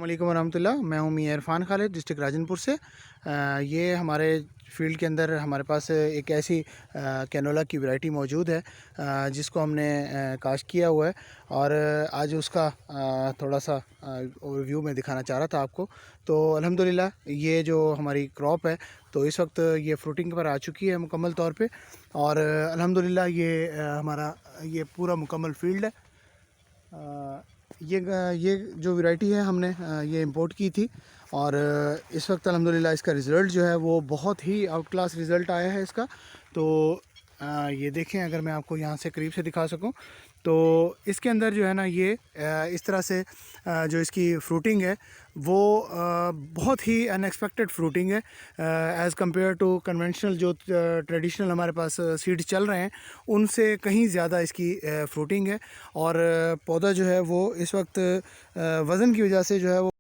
वालेकुम वरहमतुल्लाह। मैं हूँ मियां इरफान खालिद, डिस्ट्रिक्ट राजनपुर से। ये हमारे फील्ड के अंदर हमारे पास एक ऐसी कैनोला की वैरायटी मौजूद है जिसको हमने काश्त किया हुआ है। और आज उसका थोड़ा सा ओवरव्यू में दिखाना चाह रहा था आपको। तो अल्हम्दुलिल्लाह ये जो हमारी क्रॉप है, तो इस वक्त ये फ्रूटिंग पर आ चुकी है मुकम्मल तौर पे। और अल्हम्दुलिल्लाह ये हमारा ये पूरा मुकम्मल फील्ड है। ये जो वैरायटी है हमने ये इंपोर्ट की थी। और इस वक्त अल्हम्दुलिल्लाह इसका रिज़ल्ट जो है वो बहुत ही आउट क्लास रिज़ल्ट आया है इसका। तो ये देखें, अगर मैं आपको यहाँ से करीब से दिखा सकूँ तो इसके अंदर जो है ना ये इस तरह से जो इसकी फ्रूटिंग है वो बहुत ही अनएक्सपेक्टेड फ्रूटिंग है एज़ कम्पेयर टू कन्वेंशनल जो ट्रेडिशनल हमारे पास सीड्स चल रहे हैं उनसे कहीं ज़्यादा इसकी फ्रूटिंग है। और पौधा जो है वो इस वक्त वज़न की वजह से जो है वो